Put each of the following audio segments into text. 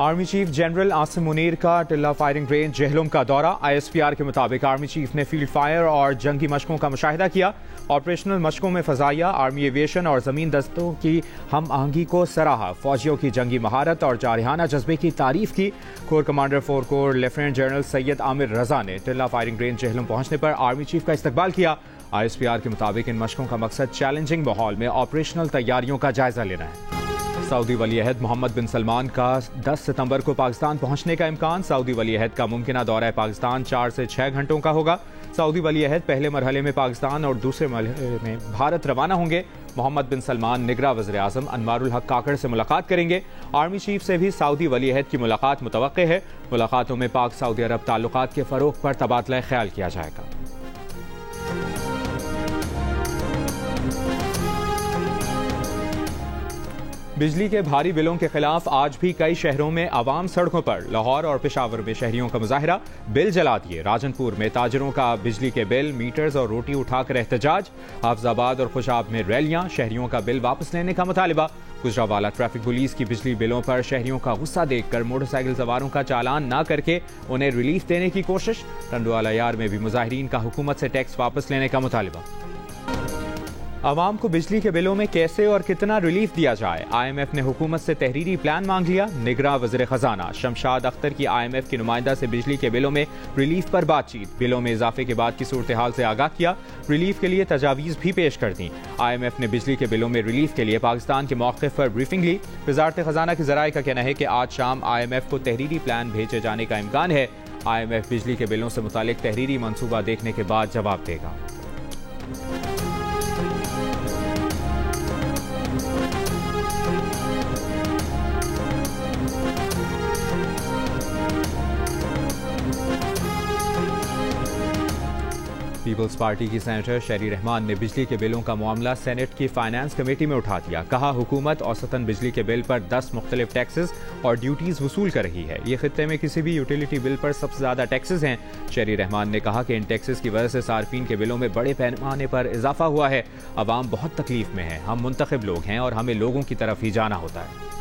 Army chief general Asim Munir का टिल्ला firing range Jhelum का दौरा। ISPR के मुताबिक आर्मी चीफ ने फील्ड फायर और जंगी मशकों का मुशाहिदा किया। ऑपरेशनल मशकों में फजाइया, आर्मी एविएशन और जमीन दस्तों की हम आहंगी को सराहा। फौजियों की जंगी महारत और जारहाना जज्बे की तारीफ की। Core commander 4 core lieutenant general Syed Amir Raza ने टिल्ला फायरिंग रेंज जहलुम पहुंचने पर आर्मी चीफ का इस्तकबाल किया। ISPR के मुताबिक इन मशकों का मकसद चैलेंजिंग माहौल में ऑपरेशनल तैयारियों का जायजा लेना है। सऊदी वली अहद मोहम्मद बिन सलमान का 10 सितंबर को पाकिस्तान पहुंचने का इम्कान। सऊदी वली अहद का मुमकिना दौरा पाकिस्तान 4 से 6 घंटों का होगा। सऊदी वली अहद पहले मरहले में पाकिस्तान और दूसरे मरहले में भारत रवाना होंगे। मोहम्मद बिन सलमान निगरां वज़ीर आज़म अनवारुल हक काकड़ से मुलाकात करेंगे। आर्मी चीफ से भी सऊदी वली अहद की मुलाकात मुतवक्के है। मुलाकातों में पाक सऊदी अरब ताल्लुकात के फ़रोग़ पर तबादला ख्याल किया जाएगा। बिजली के भारी बिलों के खिलाफ आज भी कई शहरों में आवाम सड़कों पर। लाहौर और पेशावर में शहरियों का मुजाहिरा, बिल जला दिए। राजनपुर में ताजरों का बिजली के बिल, मीटर्स और रोटी उठाकर एहतजाज। हाफजाबाद और खुशाब में रैलियां, शहरियों का बिल वापस लेने का मुतालिबा। गुजरावाला ट्रैफिक पुलिस की बिजली बिलों पर शहरियों का गुस्सा देखकर मोटरसाइकिल सवारों का चालान न करके उन्हें रिलीफ देने की कोशिश। टंडवाला यार में भी मुजाहिरीन का हुकूमत से टैक्स वापस लेने का मुतालिबा। आवाम को बिजली के बिलों में कैसे और कितना रिलीफ दिया जाए, IMF ने हुकूमत से तहरीरी प्लान मांग लिया। निगरां वज़ीर खजाना शमशाद अख्तर की IMF की नुमाइंदा से बिजली के बिलों में रिलीफ पर बातचीत। बिलों में इजाफे के बाद की सूरत हाल से आगाह किया। रिलीफ के लिए तजावीज़ भी पेश कर दी। IMF ने बिजली के बिलों में रिलीफ के लिए पाकिस्तान के मौक़िफ़ पर ब्रीफिंग ली। वज़ारत खजाना के ज़राए का कहना है कि आज शाम IMF को तहरीरी प्लान भेजे जाने का इम्कान है। IMF बिजली के बिलों से मुतालिक तहरीरी मनसूबा देखने के बाद जवाब देगा। पीपल्स पार्टी की सेनेटर शेरी रहमान ने बिजली के बिलों का मामला सेनेट की फाइनेंस कमेटी में उठा दिया। कहा, हुकूमत औसतन बिजली के बिल पर 10 मुख्तलिफ टैक्सेस और ड्यूटीज वसूल कर रही है। ये खित्ते में किसी भी यूटिलिटी बिल पर सबसे ज्यादा टैक्सेस हैं। शेरी रहमान ने कहा कि इन टैक्सेस की वजह से सार्फिन के बिलों में बड़े पैमाने पर इजाफा हुआ है। अवाम बहुत तकलीफ में है। हम मुंतखब लोग हैं और हमें लोगों की तरफ ही जाना होता है।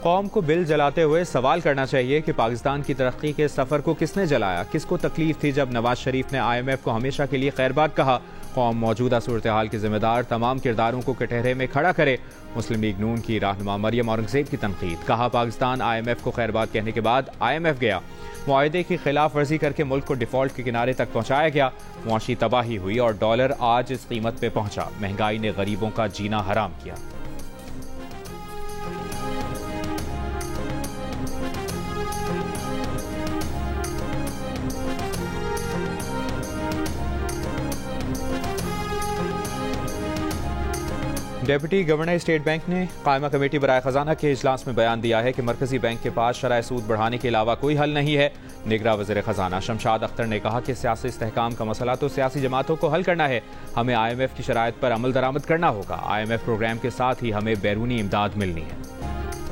कौम को बिल जलाते हुए सवाल करना चाहिए कि पाकिस्तान की तरक्की के सफर को किसने जलाया। किसको तकलीफ थी जब नवाज शरीफ ने IMF को हमेशा के लिए खैरबाद कहा। कौम मौजूदा सूरत हाल के जिम्मेदार तमाम किरदारों को कटहरे में खड़ा करे। मुस्लिम लीग नून की रहनुमा मरियम औरंगजेब की तनकीद। कहा, पाकिस्तान IMF को खैरबाद कहने के बाद IMF गया। मुआहदे की खिलाफ वर्जी करके मुल्क को डिफॉल्ट के किनारे तक पहुंचाया गया। मुआशी तबाही हुई और डॉलर आज इस कीमत पर पहुंचा। महंगाई ने गरीबों का जीना हराम किया। डेप्यूटी गवर्नर स्टेट बैंक ने कायमा कमेटी बराए खजाना के इजलास में बयान दिया है कि मरकजी बैंक के पास शरह सूद बढ़ाने के अलावा कोई हल नहीं है। निगरां वज़ीर खजाना शमशाद अख्तर ने कहा कि सियासी इस्तेहकाम का मसला तो सियासी जमातों को हल करना है। हमें IMF की शराइत पर अमल दरामद करना होगा। IMF प्रोग्राम के साथ ही हमें बैरूनी इमदाद मिलनी है।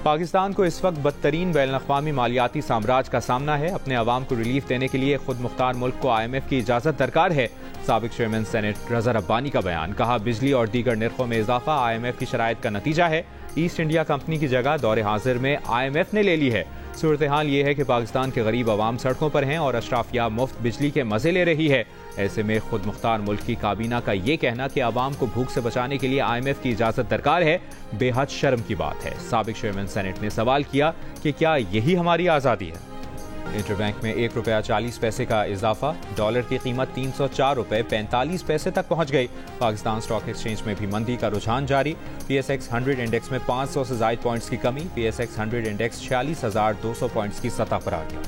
पाकिस्तान को इस वक्त बदतरीन बैनुल-अक़वामी मालियाती साम्राज्य का सामना है। अपने अवाम को रिलीफ देने के लिए खुद मुख्तार मुल्क को IMF की इजाज़त दरकार है। साबिक चेयरमैन सेनेट रज़ा रब्बानी का बयान। कहा, बिजली और दीगर निर्खों में इजाफा IMF की शराइत का नतीजा है। ईस्ट इंडिया कंपनी की जगह दौरे हाजिर में IMF ने ले ली है। सूरत हाल ये है कि पाकिस्तान के गरीब अवाम सड़कों पर हैं और अशराफिया मुफ्त बिजली के मजे ले रही है। ऐसे में खुद मुख्तार मुल्क की काबीना का ये कहना कि अवाम को भूख से बचाने के लिए IMF की इजाज़त दरकार है, बेहद शर्म की बात है। साबिक चेयरमैन सेनेट ने सवाल किया कि क्या यही हमारी आज़ादी है। इंटरबैंक में ₹1.40 का इजाफा। डॉलर की कीमत ₹304.45 तक पहुंच गई। पाकिस्तान स्टॉक एक्सचेंज में भी मंदी का रुझान जारी। PSX 100 इंडेक्स में 500 से ज़ायद पॉइंट्स की कमी। PSX 100 इंडेक्स 46,200 पॉइंट्स की सतह पर आ गया।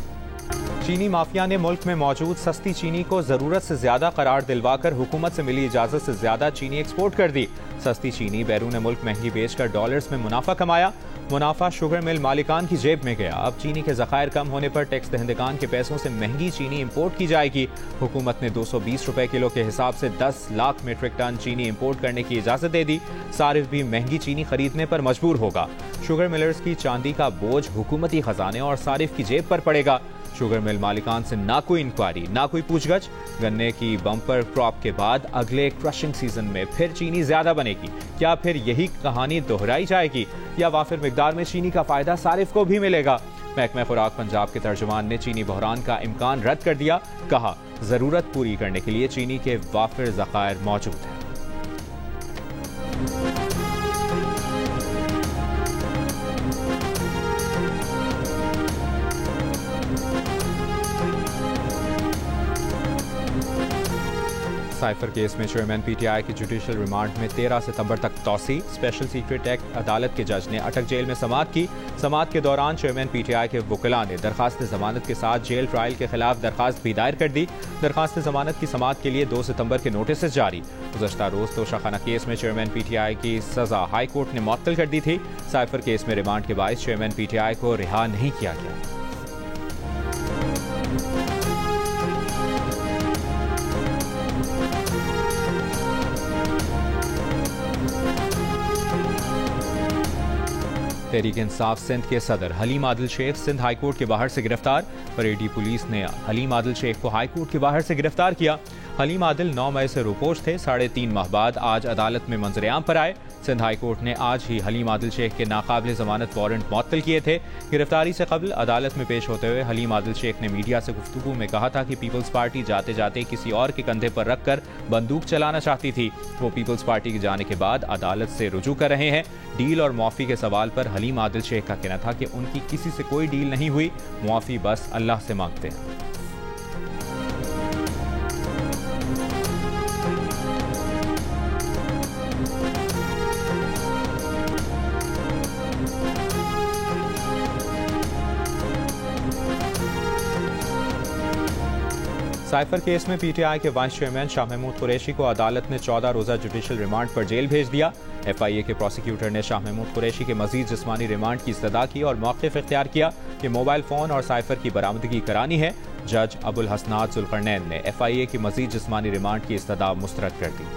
चीनी माफिया ने मुल्क में मौजूद सस्ती चीनी को जरूरत से ज्यादा करार दिलवाकर हुकूमत से मिली इजाजत से ज्यादा चीनी एक्सपोर्ट कर दी। सस्ती चीनी बैरून मुल्क महंगी बेचकर डॉलर्स में मुनाफा कमाया। मुनाफा शुगर मिल मालिकान की जेब में गया। अब चीनी के ज़खायर कम होने पर टैक्स दहंदगान के पैसों से महंगी चीनी इंपोर्ट की जाएगी। हुकूमत ने 220 रुपए किलो के हिसाब से 10 लाख मीट्रिक टन चीनी इंपोर्ट करने की इजाजत दे दी। सारिफ भी महंगी चीनी खरीदने पर मजबूर होगा। शुगर मिलर्स की चांदी का बोझ हुकूमती खजाने और सारिफ की जेब पर पड़ेगा। शुगर मिल मालिकान से ना कोई इंक्वायरी, ना कोई पूछगछ। गन्ने की बम्पर क्रॉप के बाद अगले क्रशिंग सीजन में फिर चीनी ज्यादा बनेगी। क्या फिर यही कहानी दोहराई जाएगी या वाफिर मिकदार में चीनी का फायदा सारिफ को भी मिलेगा? महकमा खुराक पंजाब के तर्जुमान ने चीनी बहरान का इम्कान रद्द कर दिया। कहा, जरूरत पूरी करने के लिए चीनी के वाफिर ज़खायर मौजूद हैं। साइफर केस में चेयरमैन पीटीआई की जुडिशल रिमांड में 13 सितंबर तक तौसी। स्पेशल सीक्रेट एक्ट अदालत के जज ने अटक जेल में समाअत की। समाअत के दौरान चेयरमैन पीटीआई के वकीला ने दरखास्त जमानत के साथ जेल ट्रायल के खिलाफ दरखास्त भी दायर कर दी। दरखास्त जमानत की समाअत के लिए 2 सितंबर के नोटिस जारी। गुज़श्ता रोज तोशाखाना केस में चेयरमैन पीटीआई की सजा हाई कोर्ट ने मुअत्तल कर दी थी। साइफर केस में रिमांड के बायस चेयरमैन पीटीआई को रिहा नहीं किया गया। तहरीक इंसाफ सिंध के सदर हलीम आदिल शेख सिंध हाईकोर्ट के बाहर से गिरफ्तार। परेडी पुलिस ने हलीम आदिल शेख को हाईकोर्ट के बाहर से गिरफ्तार किया। हलीम आदिल 9 मई से रोपोश थे। 3.5 माह बाद आज अदालत में मंजर-ए-आम पर आए। सिंध हाईकोर्ट ने आज ही हलीम आदिल शेख के नाकाबिल जमानत वारंट मुअत्तल किए थे। गिरफ्तारी से कबल अदालत में पेश होते हुए हलीम आदिल शेख ने मीडिया से गुफ्तगू में कहा था कि पीपल्स पार्टी जाते जाते किसी और के कंधे पर रखकर बंदूक चलाना चाहती थी। वो पीपल्स पार्टी के जाने के बाद अदालत से रुजू कर रहे हैं। डील और मुआफ़ी के सवाल पर हलीम आदिल शेख का कहना था कि उनकी किसी से कोई डील नहीं हुई, मुआफ़ी बस अल्लाह से मांगते हैं। साइफर केस में पीटीआई के वाइस चेयरमैन शाह महमूद कुरैशी को अदालत ने 14 रोजा जुडिशल रिमांड पर जेल भेज दिया। एफआईए के प्रोसिक्यूटर ने शाह महमूद कुरैशी के मजीद जिस्मानी रिमांड की इस्तदा की और मौक़िफ़ इख्तियार किया कि मोबाइल फोन और साइफर की बरामदगी करानी है। जज अबुल हसनात जुल्करनैन ने एफआईए की मजीद जिस्मानी रिमांड की इस्तदा मुस्तरद कर दी।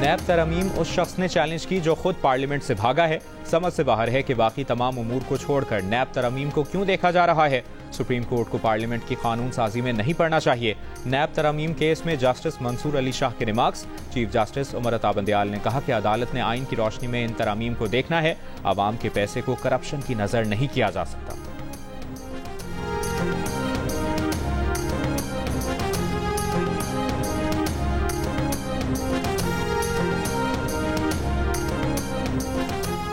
नैब तरमीम उस शख्स ने चैलेंज की जो खुद पार्लियामेंट से भागा है। समझ से बाहर है कि बाकी तमाम उमूर को छोड़कर नैब तरमीम को क्यों देखा जा रहा है। सुप्रीम कोर्ट को पार्लियामेंट की कानून साजी में नहीं पड़ना चाहिए। नैब तरमीम केस में जस्टिस मंसूर अली शाह के remarks. Chief justice Umar Ata Bandial ने कहा कि अदालत ने आइन की रोशनी में इन तरमीम को देखना है। आवाम के पैसे को करप्शन की नजर नहीं किया जा सकता।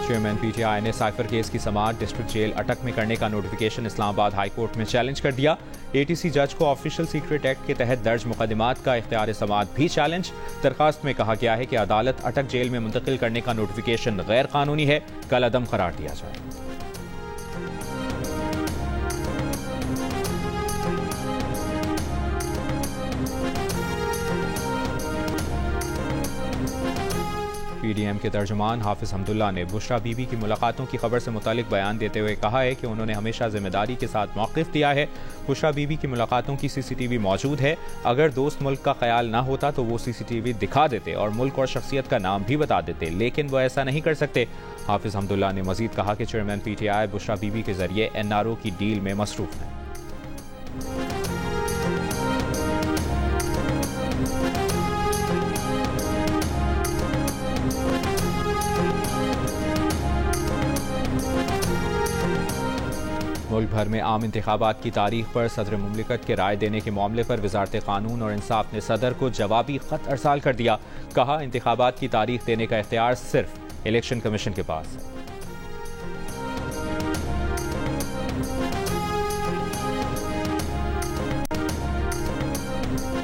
चेयरमैन पीटीआई ने साइफर केस की समाअत डिस्ट्रिक्ट जेल अटक में करने का नोटिफिकेशन इस्लामाबाद हाई कोर्ट में चैलेंज कर दिया। एटीसी जज को ऑफिशियल सीक्रेट एक्ट के तहत दर्ज मुकदमात का इख्तियार समाअत भी चैलेंज। दरखास्त में कहा गया है कि अदालत अटक जेल में मुंतकिल करने का नोटिफिकेशन गैर कानूनी है, कल अदम करार दिया जाए। पीडीएम के तर्जुमान हाफिज हमदुल्ला ने बुशरा बीबी की मुलाकातों की खबर से मुतालिक बयान देते हुए कहा है कि उन्होंने हमेशा जिम्मेदारी के साथ मौक़िफ़ दिया है। बुशरा बीबी की मुलाकातों की सीसीटीवी मौजूद है। अगर दोस्त मुल्क का ख्याल ना होता तो वो सीसीटीवी दिखा देते और मुल्क और शख्सियत का नाम भी बता देते, लेकिन वो ऐसा नहीं कर सकते। हाफिज हमदुल्ला ने मजीद कहा कि चेयरमैन पीटीआई बुशरा बीबी के जरिए एनआरओ की डील में मसरूफ है। मुल्क भर में आम इंतखाबात की तारीख पर सदर मुमलिकत के राय देने के मामले पर वजारत कानून और इंसाफ ने सदर को जवाबी खत अरसाल कर दिया। कहा, इंतखाबात की तारीख देने का इख्तियार सिर्फ इलेक्शन कमीशन के पास है।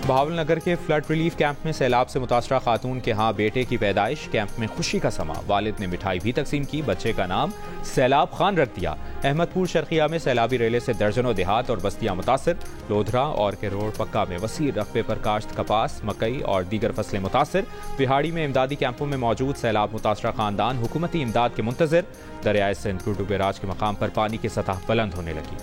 बहावलनगर के फ्लड रिलीफ कैंप में सैलाब से मुतासरा खातून के यहाँ बेटे की पैदाइश। कैंप में खुशी का समा। वालिद ने मिठाई भी तकसीम की। बच्चे का नाम सैलाब खान रख दिया। अहमदपुर शर्किया में सैलाबी रेले से दर्जनों देहात और बस्तियां मुतासर। लोधरा और केरोड़ पक्का में वसी रकबे पर काश्त कपास, मकई और दीगर फसलें मुतासर। बिहाड़ी में इमदादी कैंपों में मौजूद सैलाब मुतासरा खानदान हुकूमती इमदाद के मुंतजर। दरियाए सिंध गुड्डू बैराज के मकाम पर पानी की सतह बुलंद होने लगी।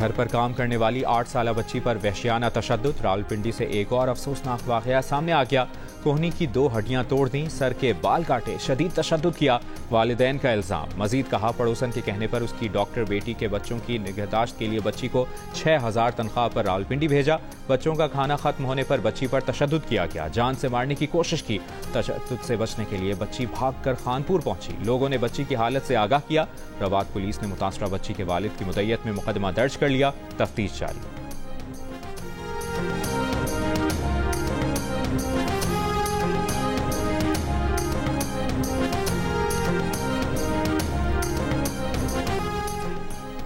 घर पर काम करने वाली 8 साल बच्ची पर वहशियाना तशद्दुद। रावलपिंडी से एक और अफसोसनाक वाकया सामने आ गया। कोहनी की 2 हड्डियां तोड़ दी, सर के बाल काटे, शदीद तशद्दुद किया, वालिदैन का इल्जाम। मजीद कहा, पड़ोसन के कहने पर उसकी डॉक्टर बेटी के बच्चों की निगहदाश्त के लिए बच्ची को 6000 तनख्वाह पर रावलपिंडी भेजा। बच्चों का खाना खत्म होने पर बच्ची पर तशद्दुद किया गया, जान से मारने की कोशिश की। तशद्दुद से बचने के लिए बच्ची भागकर खानपुर पहुंची। लोगों ने बच्ची की हालत से आगाह किया। रवात पुलिस ने मुतासरा बच्ची के वालिद की मुद्दत में मुकदमा दर्ज कर लिया, तफ्तीश जारी।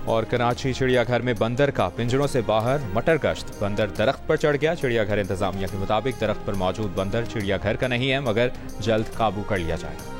और कराची चिड़ियाघर में बंदर का पिंजरों से बाहर मटर गश्त। बंदर दरख्त पर चढ़ गया। चिड़ियाघर इंतजामिया के मुताबिक दरख्त पर मौजूद बंदर चिड़ियाघर का नहीं है, मगर जल्द काबू कर लिया जाएगा।